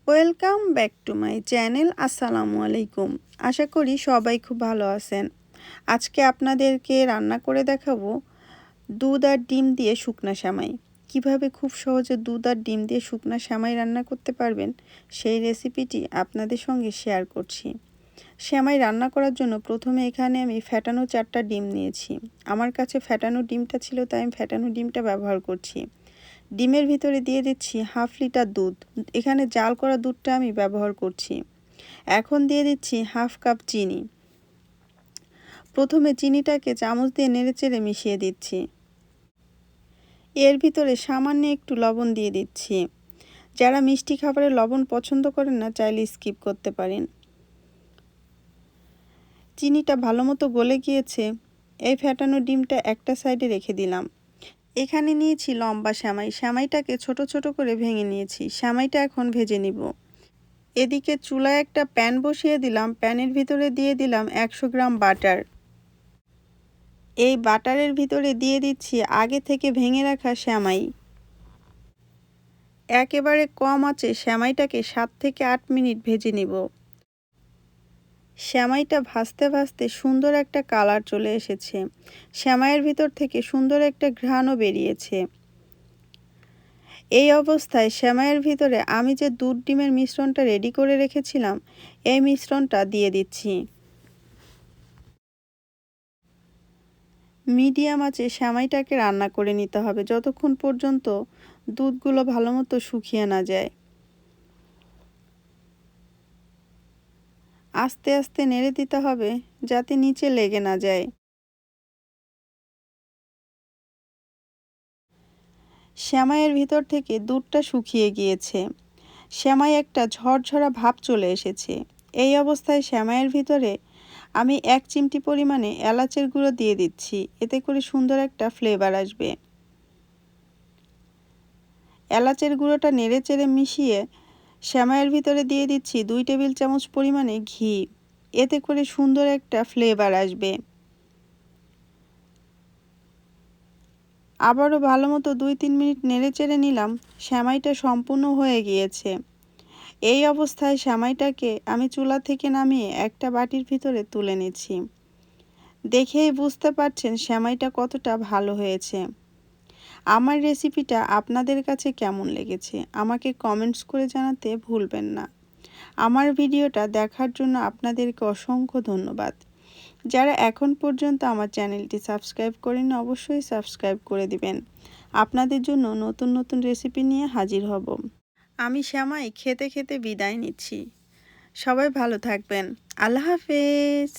Welcome back to my channel. আসসালামু আলাইকুম। আশা করি সবাই খুব ভালো আছেন। আজকে আপনাদেরকে রান্না করে দেখাবো দুধ আর ডিম দিয়ে শুকনা সেমাই। কিভাবে খুব সহজে দুধ আর ডিম দিয়ে শুকনা সেমাই রান্না করতে পারবেন সেই রেসিপিটি আপনাদের সঙ্গে শেয়ার করছি। সেমাই রান্না করার জন্য প্রথমে এখানে আমি ফ্যাটানো 4টা ডিম নিয়েছি। আমার কাছে ফ্যাটানো ডিমটা ছিল, তাই আমি ফ্যাটানো ডিমটা ব্যবহার করছি। ডিমের ভিতরে দিয়ে দিচ্ছি হাফ লিটার দুধ। এখানে জাল করা দুধটা আমি ব্যবহার করছি। এখন দিয়ে দিচ্ছি হাফ কাপ চিনি। প্রথমে চিনিটাকে চামচ দিয়ে নেড়েচেড়ে মিশিয়ে দিচ্ছি। এর ভিতরে সামান্য একটু লবণ দিয়ে দিচ্ছি। যারা মিষ্টি খাবারে লবণ পছন্দ করেন না, চাইলে স্কিপ করতে পারেন। চিনিটা ভালো মতো গলে গিয়েছে। এই ফ্যাটানো ডিমটা একটা সাইডে রেখে দিলাম। এখানে নিয়েছি লম্বা সেমাই। সেমাইটাকে ছোট ছোট করে ভেঙে নিয়েছি। সেমাইটা এখন ভেজে নিব। এদিকে চুলায় একটা প্যান বসিয়ে দিলাম। প্যানের ভিতরে দিয়ে দিলাম 100 গ্রাম বাটার। এই বাটারের ভিতরে দিয়ে দিচ্ছি আগে থেকে ভেঙে রাখা সেমাই। একেবারে কম আঁচে সেমাইটাকে 7 থেকে 8 মিনিট ভেজে নিব। সেমাইটা ভাজতে ভাজতে সুন্দর একটা কালার চলে এসেছে। সেমাইয়ের ভিতর থেকে সুন্দর একটা ঘ্রাণও বেরিয়েছে। এই অবস্থায় সেমাইয়ের ভিতরে আমি যে দুধ ডিমের মিশ্রণটা রেডি করে রেখেছিলাম, এই মিশ্রণটা দিয়ে দিচ্ছি। মিডিয়াম আঁচে সেমাইটাকে রান্না করে নিতে হবে যতক্ষণ পর্যন্ত দুধগুলো ভালো মতো শুকিয়ে না যায়। আস্তে আস্তে নেড়ে দিতে হবে যাতে নিচে লেগে না যায়। সেমাইয়ের ভিতর থেকে দুধটা শুকিয়ে গিয়েছে। সেমাই একটা ঝরঝরা ভাব চলে এসেছে। এই অবস্থায় সেমাইয়ের ভিতরে আমি 1 চিমটি পরিমাণে এলাচের গুঁড়ো দিয়ে দিচ্ছি। এতে করে সুন্দর একটা ফ্লেভার আসবে। এলাচের গুঁড়োটা নেড়েচেড়ে মিশিয়ে সেমাইয়ের ভিতরে দিয়ে দিচ্ছি 2 টেবিল চামচ পরিমাণে ঘি। এতে করে সুন্দর একটা ফ্লেভার আসবে। আবারও ভালো মতো 2-3 মিনিট নেড়েচেড়ে নিলাম। সেমাইটা সম্পূর্ণ হয়ে গিয়েছে। এই অবস্থায় সেমাইটাকে আমি চুলা থেকে নামিয়ে একটা বাটির ভিতরে তুলে নিচ্ছি। দেখেই বুঝতে পারছেন সেমাইটা কতটা ভালো হয়েছে। আমার রেসিপিটা আপনাদের কাছে কেমন লেগেছে আমাকে কমেন্টস করে জানাতে ভুলবেন না। আমার ভিডিওটা দেখার জন্য আপনাদেরকে অসংখ্য ধন্যবাদ। যারা এখন পর্যন্ত আমার চ্যানেলটি সাবস্ক্রাইব করেন, অবশ্যই সাবস্ক্রাইব করে দিবেন। আপনাদের জন্য নতুন নতুন রেসিপি নিয়ে হাজির হব। আমি সেমাই খেতে খেতে বিদায় নিচ্ছি। সবাই ভালো থাকবেন। আল্লাহ হাফেজ।